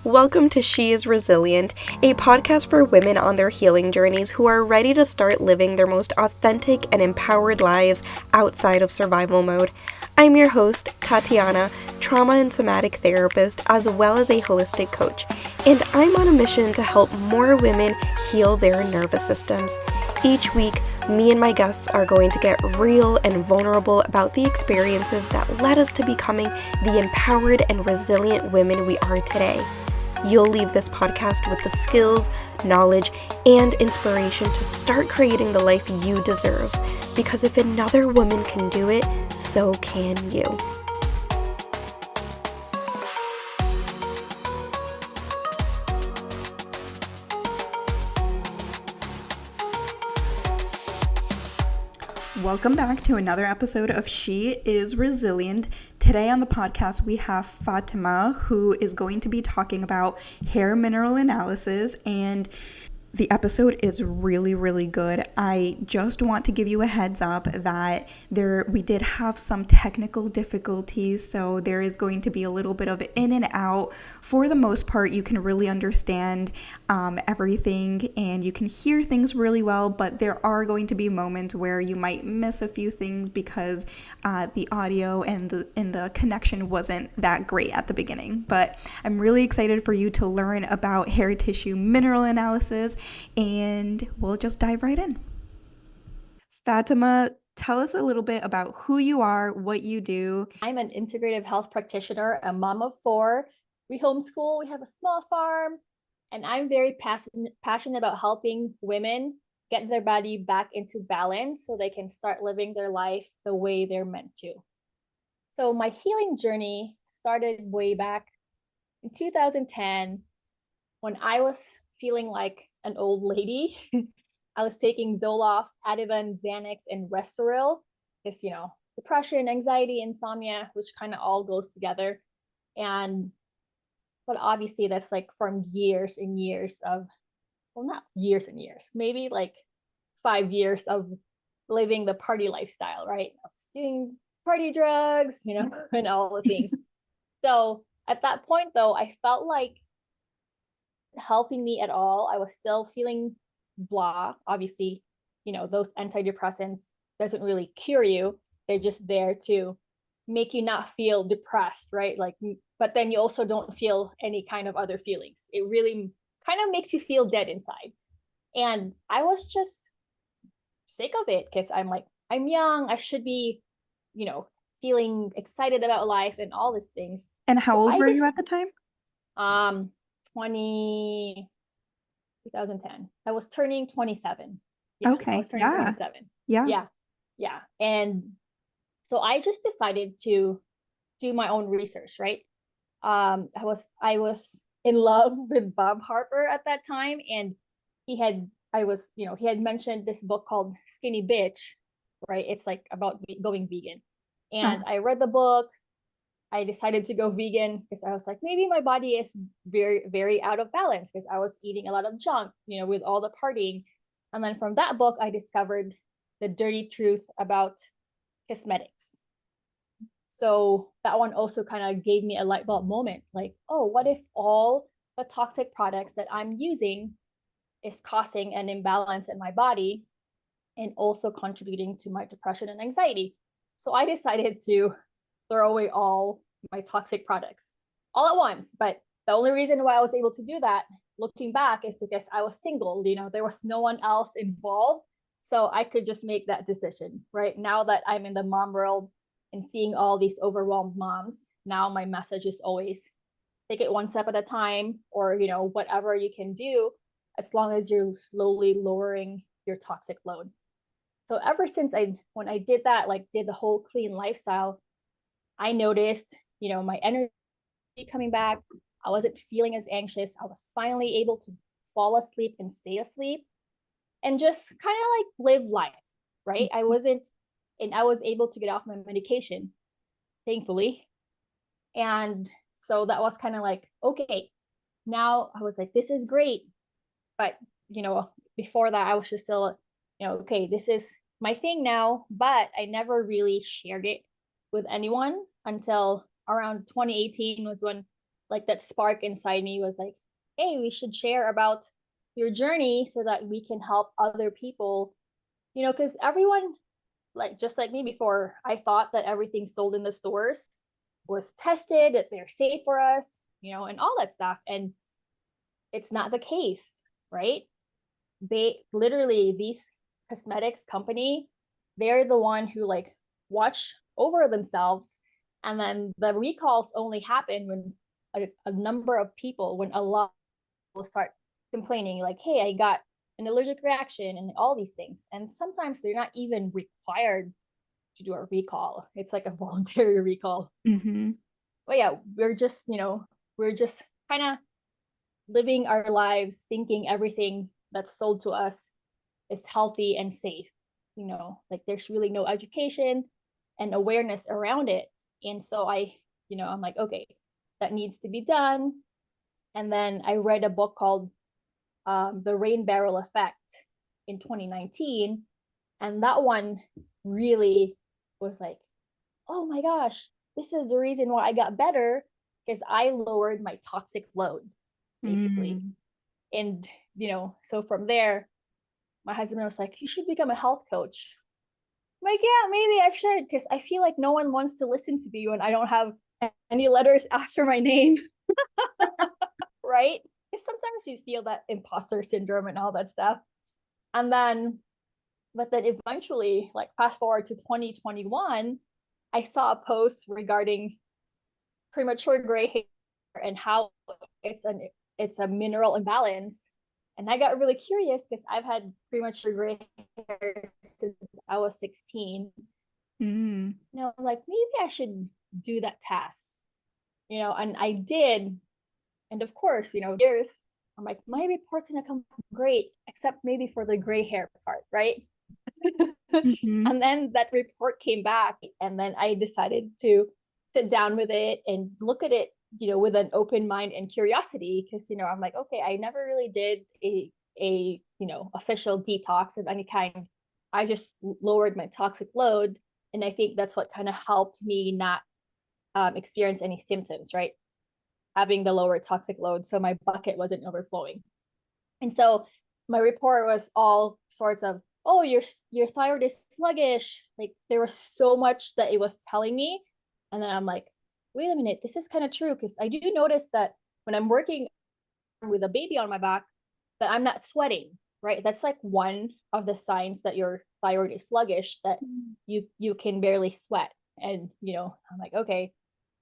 Welcome to She is Resilient, a podcast for women on their healing journeys who are ready to start living their most authentic and empowered lives outside of survival mode. I'm your host, Tatiana, trauma and somatic therapist, as well as a holistic coach, and I'm on a mission to help more women heal their nervous systems. Each week, me and my guests are going to get real and vulnerable about the experiences that led us to becoming the empowered and resilient women we are today. You'll leave this podcast with the skills, knowledge, and inspiration to start creating the life you deserve. Because if another woman can do it, so can you. Welcome back to another episode of She is Resilient. Today on the podcast, we have Fatima, who is going to be talking about hair mineral analysis, and the episode is really, really good. I just want to give you a heads up that we did have some technical difficulties, so there is going to be a little bit of in and out. For the most part, you can really understand everything and you can hear things really well, but there are going to be moments where you might miss a few things because the audio and the connection wasn't that great at the beginning. But I'm really excited for you to learn about hair tissue mineral analysis, and we'll just dive right in. Fatima, tell us a little bit about who you are, what you do. I'm an integrative health practitioner, a mom of 4. We homeschool, we have a small farm, and I'm very passionate about helping women get their body back into balance so they can start living their life the way they're meant to. So my healing journey started way back in 2010 when I was feeling like an old lady. I was taking Zoloft, Ativan, Xanax, and Restoril. It's, depression, anxiety, insomnia, which kind of all goes together. But obviously that's like from years and years of, well, not years and years, maybe like 5 years of living the party lifestyle, right? I was doing party drugs, and all the things. So at that point though, I felt like helping me at all. I was still feeling blah. Obviously, those antidepressants doesn't really cure you. They're just there to make you not feel depressed, right? But then you also don't feel any kind of other feelings. It really kind of makes you feel dead inside. And I was just sick of it because I'm like, I'm young. I should be, feeling excited about life and all these things. And how old were you at the time? 2010. I was turning 27. Okay. I was turning 27. Yeah. And so I just decided to do my own research, right? I was in love with Bob Harper at that time, and he had mentioned this book called Skinny Bitch, right? It's like about going vegan. And I read the book. I decided to go vegan because I was like, maybe my body is very, very out of balance because I was eating a lot of junk, with all the partying. And then from that book, I discovered the dirty truth about cosmetics. So that one also kind of gave me a light bulb moment, like, oh, what if all the toxic products that I'm using is causing an imbalance in my body and also contributing to my depression and anxiety? So I decided to throw away all my toxic products all at once. But the only reason why I was able to do that, looking back, is because I was single. There was no one else involved. So I could just make that decision, right? Now that I'm in the mom world and seeing all these overwhelmed moms, now my message is always take it one step at a time, or, whatever you can do, as long as you're slowly lowering your toxic load. So ever since when I did that, did the whole clean lifestyle, I noticed, my energy coming back. I wasn't feeling as anxious. I was finally able to fall asleep and stay asleep and just kind of live life, right? I was able to get off my medication, thankfully. And so that was kind of okay, now I was like, this is great. But, before that, I was just still, okay, this is my thing now, but I never really shared it with anyone until around 2018 was when like that spark inside me was like, hey, we should share about your journey so that we can help other people, because everyone, like just like me before, I thought that everything sold in the stores was tested, that they're safe for us, and all that stuff. And it's not the case, right? They literally, these cosmetics company, they're the one who like watch over themselves. And then the recalls only happen when a number of people, when a lot will start complaining like, hey, I got an allergic reaction and all these things. And sometimes they're not even required to do a recall. It's like a voluntary recall. Mm-hmm. But yeah, we're just kind of living our lives thinking everything that's sold to us is healthy and safe. Like there's really no education and awareness around it. And so I'm like, okay, that needs to be done. And then I read a book called The Rain Barrel Effect in 2019. And that one really was like, oh my gosh, this is the reason why I got better, because I lowered my toxic load, basically. Mm. And, so from there, my husband was like, you should become a health coach. I'm like, yeah, maybe I should, because I feel like no one wants to listen to me when I don't have any letters after my name. Right? Because sometimes you feel that imposter syndrome and all that stuff. And then, but then eventually, like fast forward to 2021, I saw a post regarding premature gray hair and how it's a mineral imbalance. And I got really curious because I've had premature gray hair since I was 16. Mm. I'm like, maybe I should do that test. And I did. And of course, years, I'm like, my report's gonna come great, except maybe for the gray hair part, right? Mm-hmm. And then that report came back, and then I decided to sit down with it and look at it, with an open mind and curiosity, because I'm like, okay, I never really did a official detox of any kind. I just lowered my toxic load, and I think that's what kind of helped me not experience any symptoms, right? Having the lower toxic load, so my bucket wasn't overflowing. And so my report was all sorts of, oh, your thyroid is sluggish. Like there was so much that it was telling me. And then I'm like, wait a minute, this is kind of true, because I do notice that when I'm working with a baby on my back, that I'm not sweating, right? That's like one of the signs that your thyroid is sluggish, that you can barely sweat. And I'm like, okay.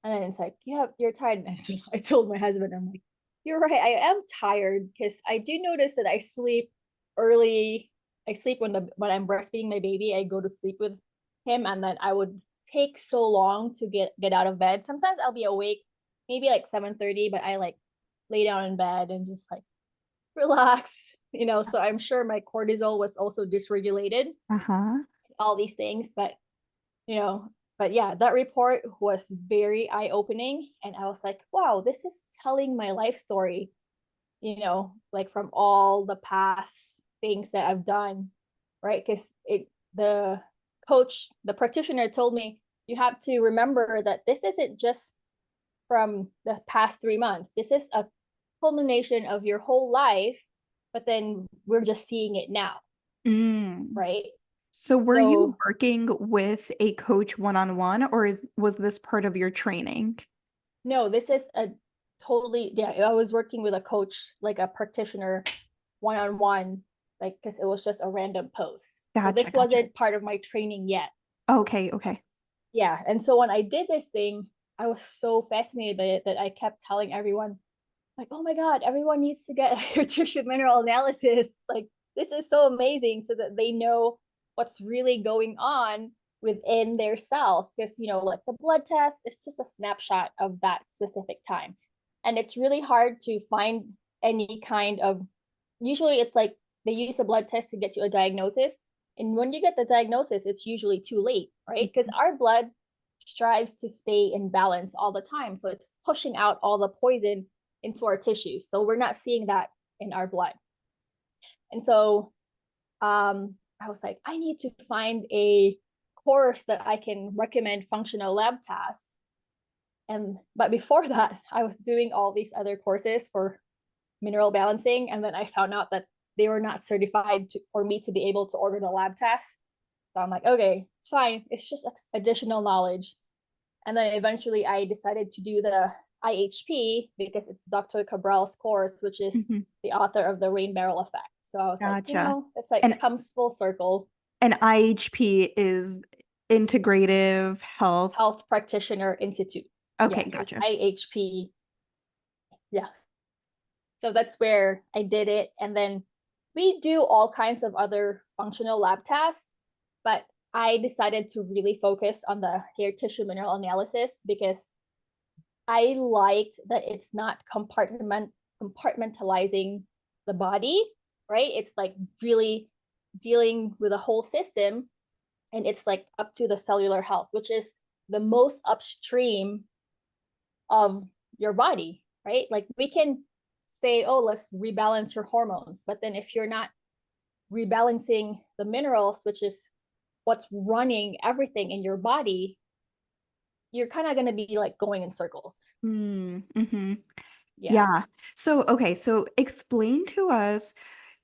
And then it's like, yeah, you're tired. And so I told my husband, I'm like, you're right, I am tired, because I do notice that I sleep early. I sleep when I'm breastfeeding my baby. I go to sleep with him, and then I would take so long to get out of bed. Sometimes I'll be awake maybe like 7:30, but I like lay down in bed and just like relax. So I'm sure my cortisol was also dysregulated, Uh-huh. all these things. You know, but yeah, that report was very eye-opening, and I was like, wow, this is telling my life story, like from all the past things that I've done, right? Because the practitioner told me, you have to remember that this isn't just from the past 3 months. This is a culmination of your whole life, but then we're just seeing it now, Mm. right? So were you So working with a coach one-on-one, or was this part of your training? no, this is a totally, yeah, I was working with a coach, like a practitioner, one-on-one, like because it was just a random post. So Gotcha, this gotcha. wasn't part of my training yet. Okay, okay. Yeah. And so when I did this thing, I was so fascinated by it that I kept telling everyone, like, oh my God, everyone needs to get a tissue mineral analysis. Like, this is so amazing, so that they know what's really going on within their cells. Because, like the blood test, it's just a snapshot of that specific time. And it's really hard to find any kind of, usually it's like they use a blood test to get you a diagnosis. And when you get the diagnosis, it's usually too late, right? Because our blood strives to stay in balance all the time. So it's pushing out all the poison into our tissues. So we're not seeing that in our blood. And so I was like, I need to find a course that I can recommend functional lab tasks. But before that, I was doing all these other courses for mineral balancing, and then I found out that they were not certified for me to be able to order the lab tests. So I'm like, okay, it's fine. It's just additional knowledge. And then eventually I decided to do the IHP because it's Dr. Cabral's course, which is Mhm. the author of the rain barrel effect. So I was like, Gotcha. it's like And comes full circle. IHP is Integrative Health. Health Practitioner Institute. Okay, Yeah, so it's gotcha. IHP. Yeah. So that's where I did it. And then we do all kinds of other functional lab tasks, but I decided to really focus on the hair tissue mineral analysis because I liked that it's not compartmentalizing the body, right? It's like really dealing with a whole system, and it's like up to the cellular health, which is the most upstream of your body, right? Like we can say, oh, let's rebalance your hormones, but then if you're not rebalancing the minerals, which is what's running everything in your body, you're kind of going to be like going in circles. Mm-hmm. Yeah. Yeah. So, okay, so explain to us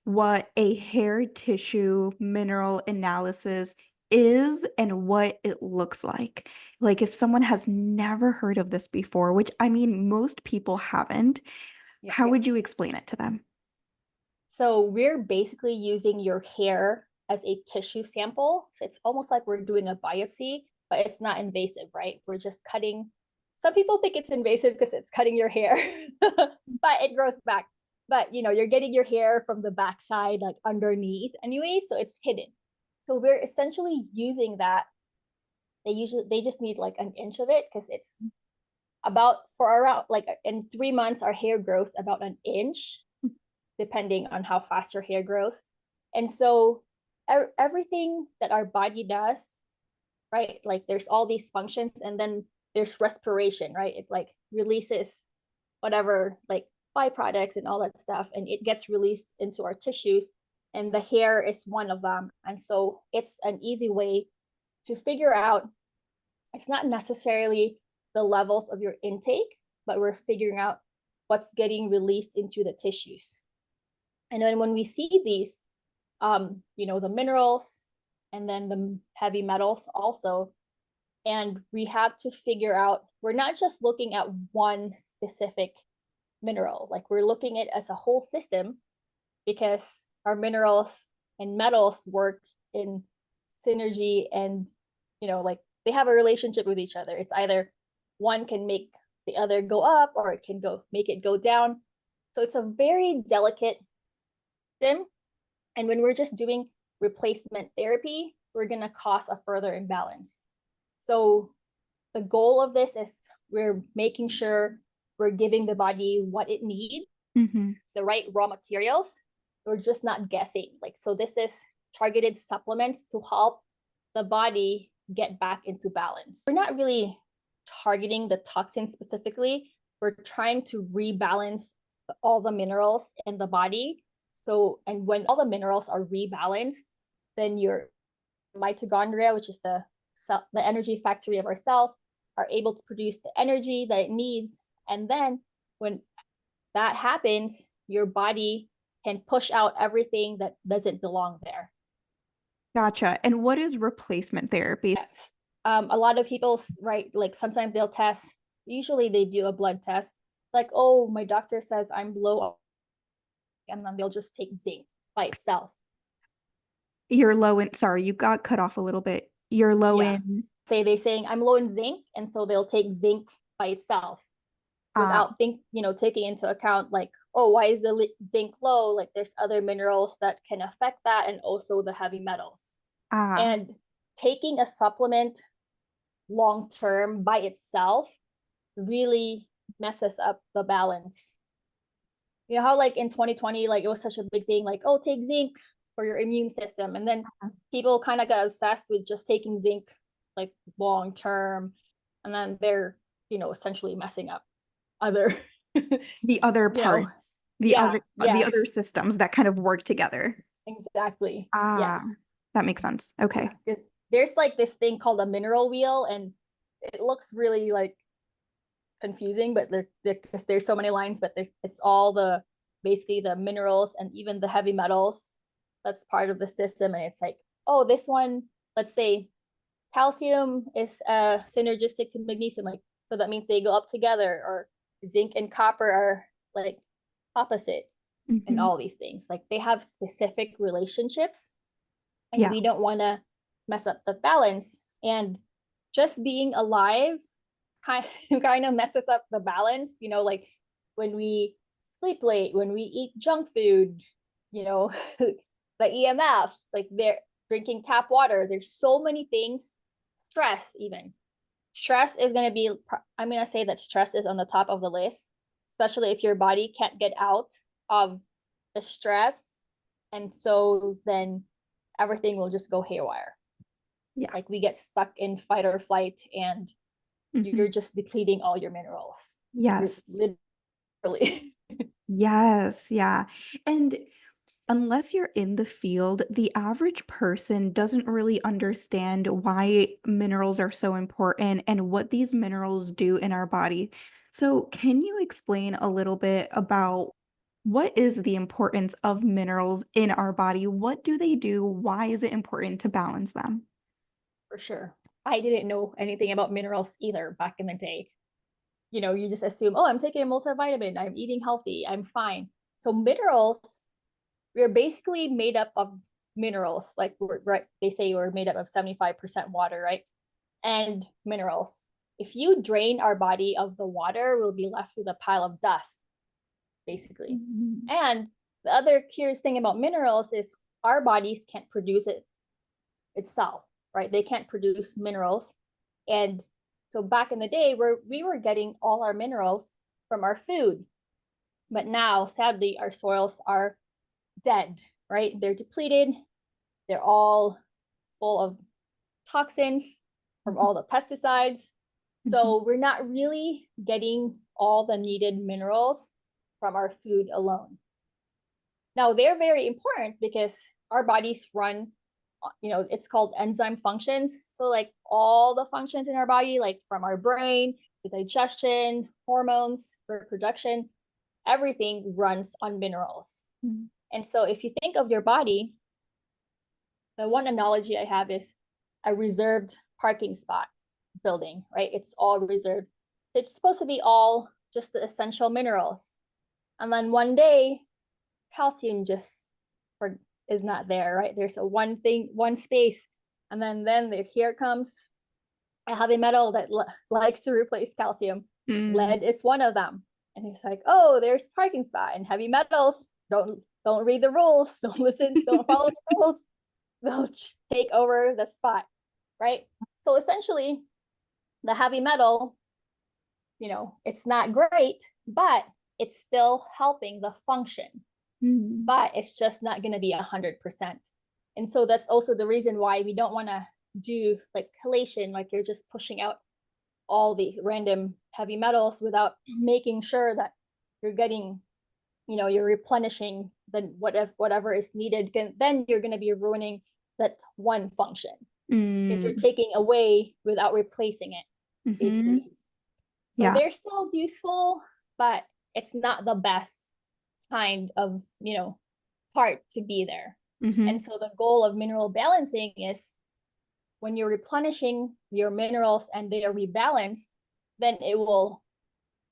what a hair tissue mineral analysis is and what it looks like. Like if someone has never heard of this before, which I mean, most people haven't, Yeah. how would you explain it to them? So we're basically using your hair as a tissue sample. So it's almost like we're doing a biopsy, but it's not invasive, right? We're just cutting. Some people think it's invasive because it's cutting your hair, but it grows back. But you're getting your hair from the backside, like underneath anyway, so it's hidden. So we're essentially using that. They just need like an inch of it because it's about for around like in 3 months our hair grows about an inch depending on how fast your hair grows. And so everything that our body does, right? Like there's all these functions, and then there's respiration, right? It like releases whatever like byproducts and all that stuff, and it gets released into our tissues. And the hair is one of them. And so it's an easy way to figure out it's not necessarily the levels of your intake, but we're figuring out what's getting released into the tissues. And then when we see these, the minerals and then the heavy metals also, and we have to figure out, we're not just looking at one specific mineral, like we're looking at it as a whole system because our minerals and metals work in synergy and, like they have a relationship with each other. It's either one can make the other go up or it can make it go down. So it's a very delicate system. And when we're just doing replacement therapy, we're going to cause a further imbalance. So the goal of this is we're making sure we're giving the body what it needs, Mm-hmm. the right raw materials. We're just not guessing. Like, so this is targeted supplements to help the body get back into balance. We're not really targeting the toxin specifically. We're trying to rebalance all the minerals in the body. So, and when all the minerals are rebalanced, then your mitochondria, which is the energy factory of our cells, are able to produce the energy that it needs. And then when that happens, your body can push out everything that doesn't belong there. Gotcha. And what is replacement therapy? Yes. A lot of people, right, like sometimes they'll test, usually they do a blood test, like, oh, my doctor says I'm low, and then they'll just take zinc by itself. You're low in, sorry, you got cut off a little bit. You're low Yeah. in, Say they're saying I'm low in zinc, and so they'll take zinc by itself without taking into account like, oh, why is the zinc low? Like there's other minerals that can affect that, and also the heavy metals. ah, And taking a supplement long term by itself really messes up the balance. You know how like in 2020, like it was such a big thing, like, oh, take zinc for your immune system. And then people kind of got obsessed with just taking zinc like long term. And then they're, essentially messing up other, the other you know, parts, the yeah, other the yeah, other systems that kind of work together. exactly. Yeah. Ah, that makes sense. Okay. Yeah. There's like this thing called a mineral wheel, and it looks really like confusing, but because there's so many lines, but it's all the basically the minerals and even the heavy metals that's part of the system. And it's like, oh, this one, let's say calcium is synergistic to magnesium, like, so that means they go up together, or zinc and copper are like opposite, and all these things. Like, they have specific relationships, and Yeah. we don't want to mess up the balance. And just being alive kind of messes up the balance, like when we sleep late, when we eat junk food, the EMFs, like they're drinking tap water. There's so many things. Stress, even. Stress is going to be, I'm going to say that stress is on the top of the list, especially if your body can't get out of the stress. And so then everything will just go haywire. Yeah. Like, we get stuck in fight or flight, and you're just depleting all your minerals. Yes. Literally. Yes. Yeah. And unless you're in the field, the average person doesn't really understand why minerals are so important and what these minerals do in our body. So, can you explain a little bit about what is the importance of minerals in our body? What do they do? Why is it important to balance them? For sure. I didn't know anything about minerals either back in the day. You just assume, oh, I'm taking a multivitamin, I'm eating healthy, I'm fine. So minerals, we're basically made up of minerals. Like, right, they say we're made up of 75% water, right? And minerals. If you drain our body of the water, we'll be left with a pile of dust, basically. Mhm. And the other curious thing about minerals is our bodies can't produce it itself, right? They can't produce minerals. And so back in the day, we were getting all our minerals from our food. But now, sadly, our soils are dead, right? They're depleted. They're all full of toxins from Mhm. all the pesticides. Mhm. So we're not really getting all the needed minerals from our food alone. Now, they're very important because our bodies run, it's called enzyme functions. So, like, all the functions in our body, like from our brain to digestion, hormones, reproduction, everything runs on minerals. Mhm. And so, if you think of your body, the one analogy I have is a reserved parking spot building, right? It's all reserved. It's supposed to be all just the essential minerals. And then one day, calcium just is not there, right? There's a one space, and then here comes a heavy metal that likes to replace calcium. Mm. Lead is one of them, and it's like, oh, there's parking spot, and heavy metals don't read the rules, don't listen, don't follow the rules. They'll take over the spot, right? So essentially, the heavy metal, it's not great, but it's still helping the function, Mm. but it's just not going to be 100%. And so that's also the reason why we don't want to do like chelation, like you're just pushing out all the random heavy metals without making sure that you're getting, you're replenishing then whatever is needed. Then you're going to be ruining that one function because you're Mm. taking away without replacing it, Mhm. basically. So Yeah. they're still useful, but it's not the best kind of, part to be there. Mhm. And so the goal of mineral balancing is when you're replenishing your minerals and they are rebalanced, then it will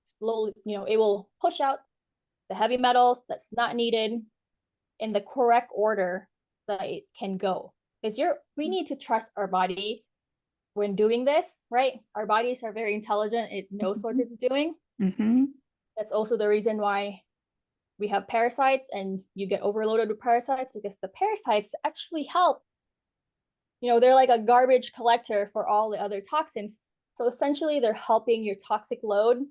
slowly, it will push out the heavy metals that's not needed in the correct order that it can go. Because we need to trust our body when doing this, right? Our bodies are very intelligent. It knows what Mhm. it's doing. Mhm. That's also the reason why we have parasites and you get overloaded with parasites, because the parasites actually help. They're like a garbage collector for all the other toxins. So essentially, they're helping your toxic load,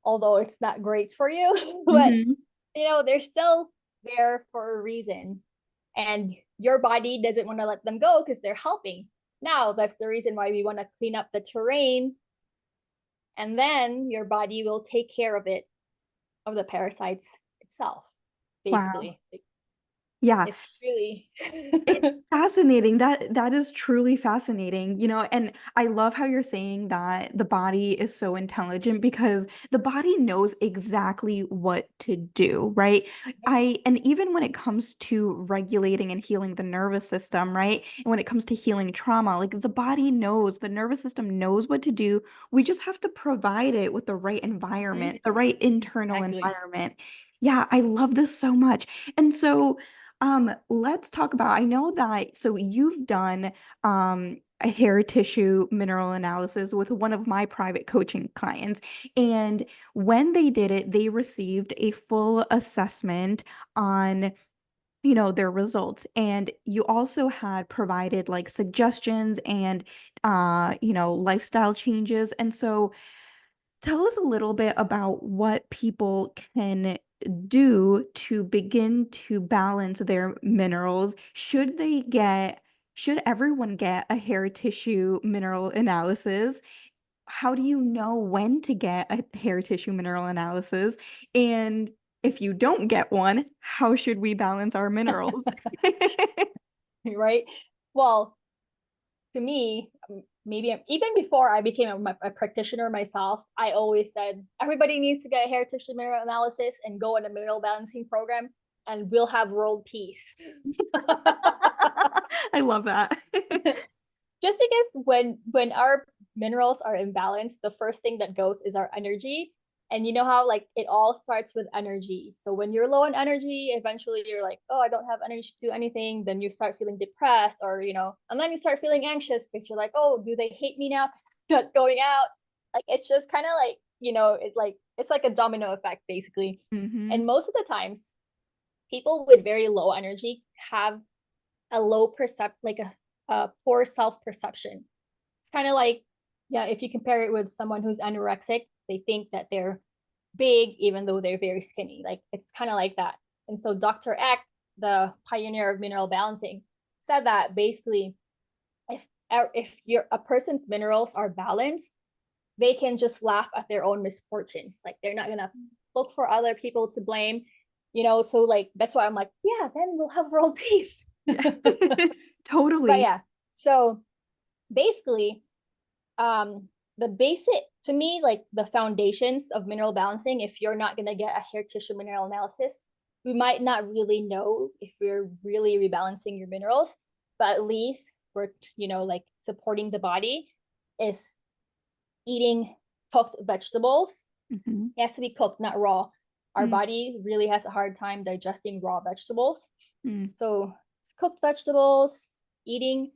although it's not great for you, but Mhm. they're still there for a reason. And your body doesn't want to let them go because they're helping. Now, that's the reason why we want to clean up the terrain, and then your body will take care of the parasites itself, Wow. basically. Yeah. It's really It's fascinating. That is truly fascinating, and I love how you're saying that the body is so intelligent because the body knows exactly what to do, right? And even when it comes to regulating and healing the nervous system, right? And when it comes to healing trauma, like the body knows, the nervous system knows what to do. We just have to provide it with the right Mhm. environment, the right internal Exactly. environment. Yeah, I love this so much. And so let's talk about, I know that, so you've done a hair tissue mineral analysis with one of my private coaching clients. And when they did it, they received a full assessment on, their results. And you also had provided like suggestions and lifestyle changes. And so tell us a little bit about what people can do to begin to balance their minerals. Should everyone get a hair tissue mineral analysis? How do you know when to get a hair tissue mineral analysis? And if you don't get one, how should we balance our minerals? Right. Well, to me, maybe even before I became a practitioner myself, I always said everybody needs to get a hair tissue mineral analysis and go on a mineral balancing program, and we'll have world peace. I love that. Just because when our minerals are imbalanced, the first thing that goes is our energy. And you know how like it all starts with energy. So when you're low on energy, eventually you're like, oh, I don't have energy to do anything. Then you start feeling depressed, or and then you start feeling anxious because you're like, oh, do they hate me now because I'm not going out? Like it's just kind of like, it's like a domino effect basically. Hmm. And most of the times, people with very low energy have a low like a poor self-perception. It's kind of like, yeah, if you compare it with someone who's anorexic, they think that they're big even though they're very skinny. Like it's kind of like that. And so Dr. Eck, the pioneer of mineral balancing, said that basically if a person's minerals are balanced, they can just laugh at their own misfortune. Like they're not gonna look for other people to blame. So like that's why I'm like, yeah, then we'll have world peace. Yeah. But Totally. yeah, so basically, um the basic, to me, like the foundations of mineral balancing, if you're not going to get a hair tissue mineral analysis, we might not really know if we're really rebalancing your minerals, but at least we're like supporting the body is eating cooked vegetables. Hmm. It has to be cooked, not raw. Our body really has a hard time digesting raw vegetables. Mm-hmm. So it's cooked vegetables, eating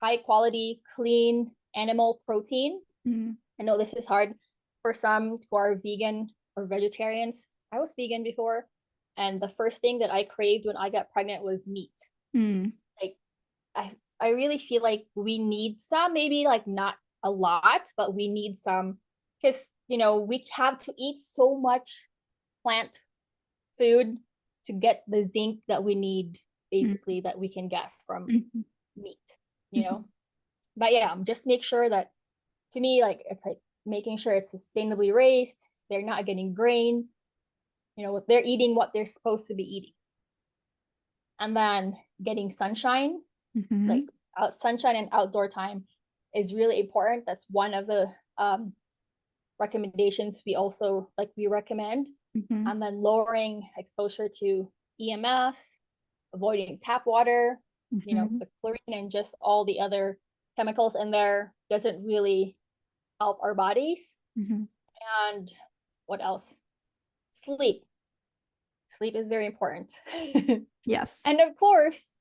high quality, clean animal protein. I know this is hard for some who are vegan or vegetarians. I was vegan before, and the first thing that I craved when I got pregnant was meat. Mm-hmm. Like I really feel like we need some, maybe like not a lot, but we need some because we have to eat so much plant food to get the zinc that we need, basically, that we can get from Mm-hmm. meat, you know. But yeah, just make sure that, to me, like it's like making sure it's sustainably raised, they're not getting grain, they're eating what they're supposed to be eating. And then getting sunshine, Mm-hmm. like sunshine and outdoor time is really important. That's one of the recommendations we recommend. Mm-hmm. And then lowering exposure to EMFs, avoiding tap water, Mm-hmm. the chlorine and just all the other chemicals in there doesn't really help our bodies. Mm-hmm. And what else? Sleep. Sleep is very important. Yes. And of course,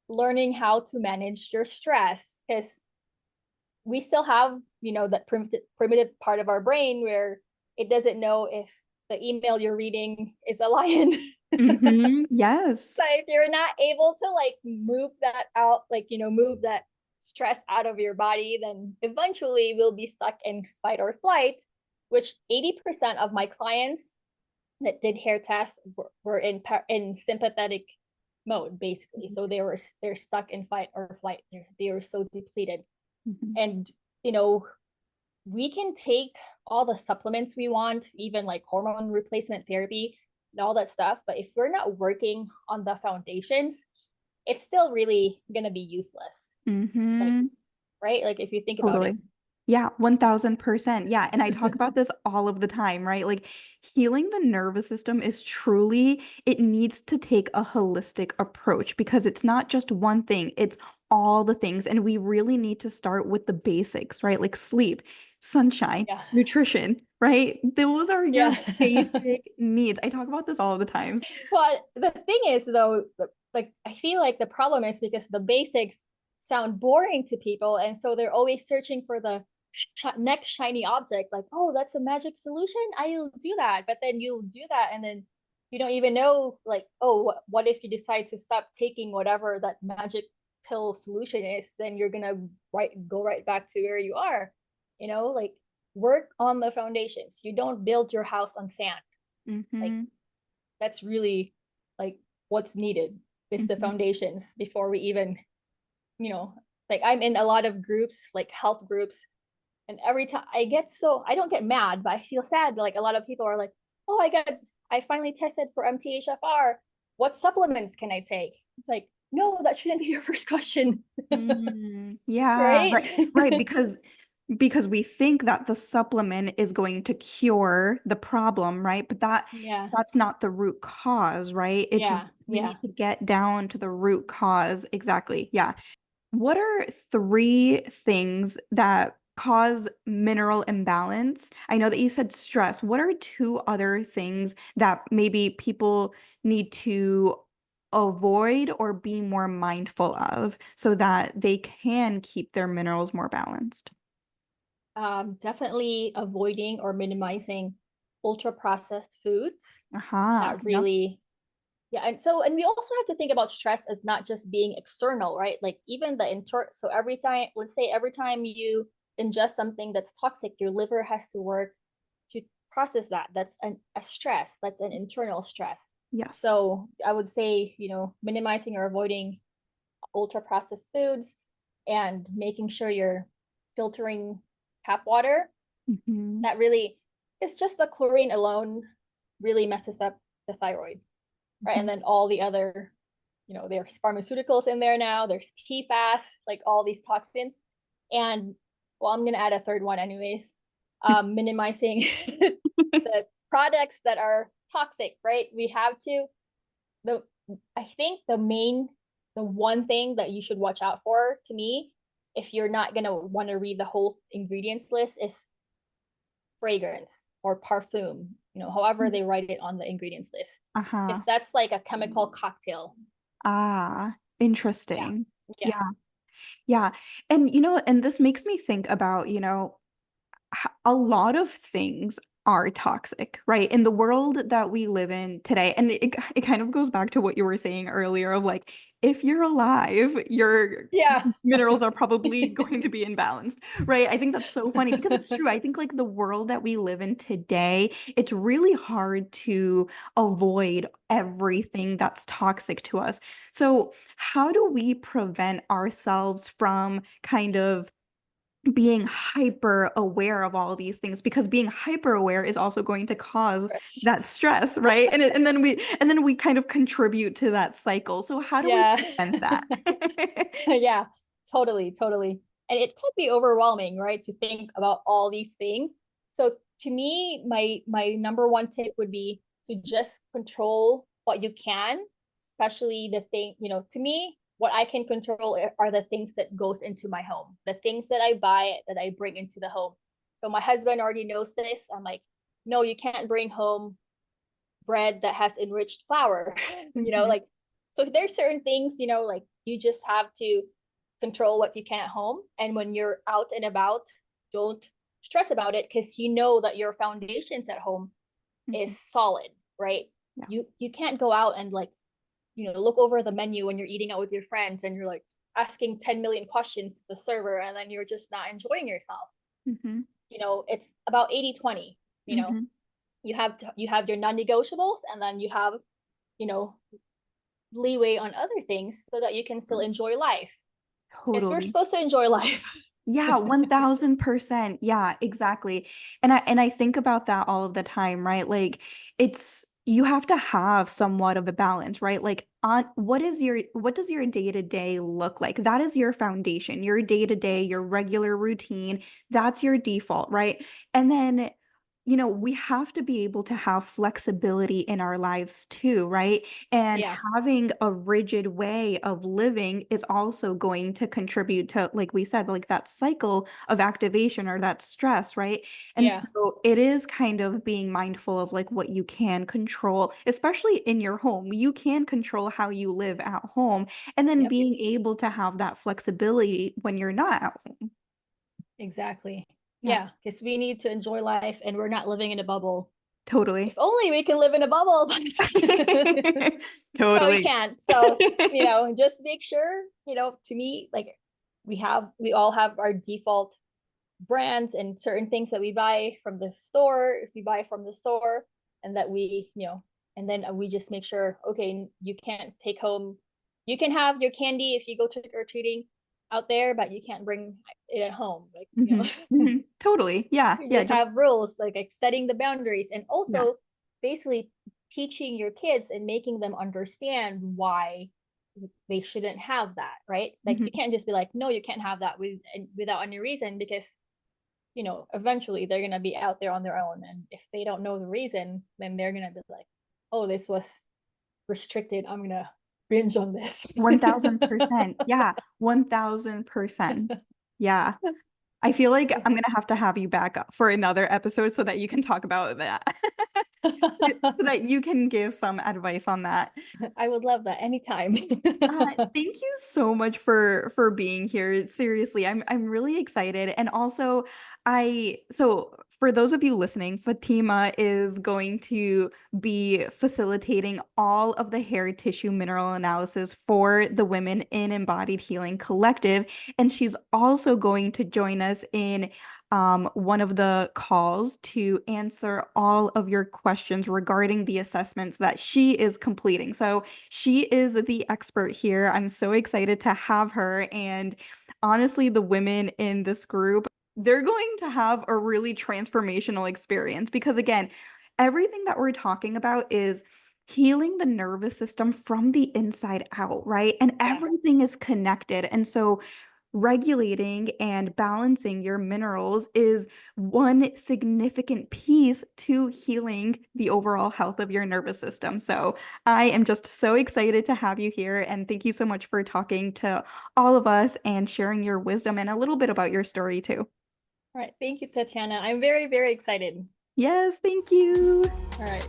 learning how to manage your stress, because we still have, that primitive part of our brain where it doesn't know if the email you're reading is a lion. Mm-hmm. Yes. So if you're not able to like move that out, like, move that stress out of your body, then eventually we'll be stuck in fight or flight, which 80% of my clients that did hair tests were in sympathetic mode, basically. So they're stuck in fight or flight. They were so depleted. Mm-hmm. And, you know, we can take all the supplements we want, even like hormone replacement therapy, and all that stuff. But if we're not working on the foundations, it's still really gonna be useless. Like, Mm-hmm. right? Like if you think about it. Totally. Yeah, 1000%. Yeah. And I talk about this all of the time, right? Like healing the nervous system is truly, it needs to take a holistic approach because it's not just one thing, it's all the things. And we really need to start with the basics, right? Like sleep, sunshine, Yeah. nutrition, right? Those are your Yeah. basic needs. I talk about this all the time. But the thing is, though, like I feel like the problem is because the basics sound boring to people, and so they're always searching for the next shiny object. Like, oh, that's a magic solution. I'll do that. But then you'll do that, and then you don't even know, like, oh, what if you decide to stop taking whatever that magic pill solution is? Then you're gonna go right back to where you are. Like work on the foundations. You don't build your house on sand. Like Mm-hmm. that's really like what's needed is the Mm-hmm. foundations before we even you know like I'm in a lot of groups, like health groups, and every time I don't get mad, but I feel sad. Like a lot of people are like, oh, I finally tested for MTHFR, what supplements can I take? It's like, no, that shouldn't be your first question. Yeah, Right. right, because we think that the supplement is going to cure the problem, right? But Yeah, that's not the root cause, right? It's yeah, we yeah. need to get down to the root cause. Exactly. Yeah. What are three things that cause mineral imbalance? I know that you said stress. What are two other things that maybe people need to avoid or be more mindful of so that they can keep their minerals more balanced? Definitely avoiding or minimizing ultra processed foods. Aha. That Yep. really. Yeah, and we also have to think about stress as not just being external, right? Like even the so every time, let's say every time you ingest something that's toxic, your liver has to work to process that. That's a stress. That's an internal stress. Yes. So I would say, minimizing or avoiding ultra processed foods and making sure you're filtering tap water. Hmm. That really, it's just the chlorine alone really messes up the thyroid, right? And then all the other, there's pharmaceuticals in there now, there's PFAS, like all these toxins. And well, I'm gonna add a third one anyways. Minimizing the products that are toxic, right? We have to the I think the one thing that you should watch out for, to me, if you're not gonna want to read the whole ingredients list, is fragrance or parfum, however they write it on the ingredients list. Because Uh-huh. that's like a chemical cocktail. Ah, Yeah. interesting. Yeah. Yeah. Yeah. And and this makes me think about, a lot of things are toxic, right? In the world that we live in today. And it kind of goes back to what you were saying earlier of like, if you're alive, your Yeah. minerals are probably going to be imbalanced, right? I think that's so funny because it's true. I think like the world that we live in today, it's really hard to avoid everything that's toxic to us. So, how do we prevent ourselves from kind of being hyper aware of all these things because being hyper aware is also going to cause that stress, right? And then we kind of contribute to that cycle. So how do we Yeah. prevent that? Yeah, totally, totally. And it could be overwhelming, right, to think about all these things. So to me, my number one tip would be to just control what you can, especially the thing, to me, what I can control are the things that goes into my home, the things that I buy, that I bring into the home. So my husband already knows this. I'm like, no, you can't bring home bread that has enriched flour. Mhm. Like, so there's certain things, like you just have to control what you can at home, and when you're out and about, don't stress about it, because you know that your foundations at home Mhm. is solid, right? Yeah. You can't go out and like, look over the menu when you're eating out with your friends and you're like asking 10 million questions to the server, and then you're just not enjoying yourself. Hmm. It's about 80/20. you know Hmm. you have your non-negotiables, and then you have, you know leeway on other things so that you can still enjoy life, because we're Totally. supposed to enjoy life. Yeah, 1000%. Yeah, exactly. And I think about that all of the time, right? Like it's you have to have somewhat of a balance, right? Like on what does your day-to-day look like? That is your foundation, your day-to-day, your regular routine. That's your default, right? And then, we have to be able to have flexibility in our lives too, right? And Yeah. having a rigid way of living is also going to contribute to, like we said, like that cycle of activation or that stress, right? And Yeah. so it is kind of being mindful of like what you can control, especially in your home. You can control how you live at home, and then Yep. being able to have that flexibility when you're not at home. Exactly. Yeah, Yeah, because we need to enjoy life and we're not living in a bubble. If totally. only we can live in a bubble, but we Totally. can't. So, just make sure, to me, like we all have our default brands and certain things that we buy from the store, if we buy from the store, and that and then we just make sure, okay, you can't take home, you can have your candy if you go trick or treating out there, but you can't bring it at home. Like, Totally. Yeah. you Yeah. just Just, have rules, like setting the boundaries, and yeah. also basically teaching your kids and making them understand why they shouldn't have that, right? Like you Mhm. can't just be like, no, you can't have that without any reason, because eventually they're gonna be out there on their own, and if they don't know the reason, then they're gonna be like, oh, this was restricted, I'm gonna binge on this. 1000%. Yeah. 1000%. Yeah. I feel like I'm gonna have to have you back up for another episode so that you can talk about that. So that you can give some advice on that. I would love that anytime. Thank you so much for being here. Seriously, I'm really excited. And also, so for those of you listening, Fatima is going to be facilitating all of the hair tissue mineral analysis for the Women in Embodied Healing Collective. And she's also going to join us in one of the calls to answer all of your questions regarding the assessments that she is completing. So she is the expert here. I'm so excited to have her. And honestly, the women in this group, they're going to have a really transformational experience because, again, everything that we're talking about is healing the nervous system from the inside out, right? And Yeah. everything is connected. And so, regulating and balancing your minerals is one significant piece to healing the overall health of your nervous system. So, I am just so excited to have you here. And thank you so much for talking to all of us and sharing your wisdom and a little bit about your story, too. All right, thank you, Tatiana. I'm very, very excited. Yes, thank you. All right.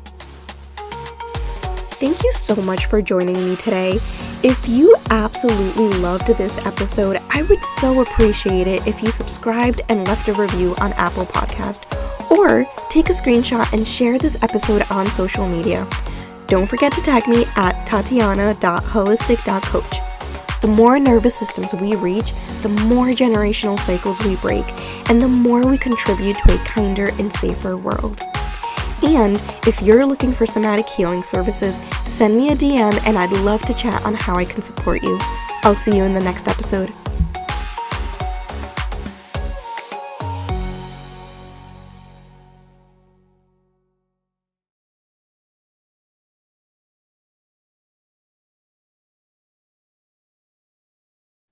Thank you so much for joining me today. If you absolutely loved this episode, I would so appreciate it if you subscribed and left a review on Apple Podcast, or take a screenshot and share this episode on social media. Don't forget to tag me at tatiana.holistic.coach. The more nervous systems we reach, the more generational cycles we break, and the more we contribute to a kinder and safer world. And if you're looking for somatic healing services, send me a DM and I'd love to chat on how I can support you. I'll see you in the next episode.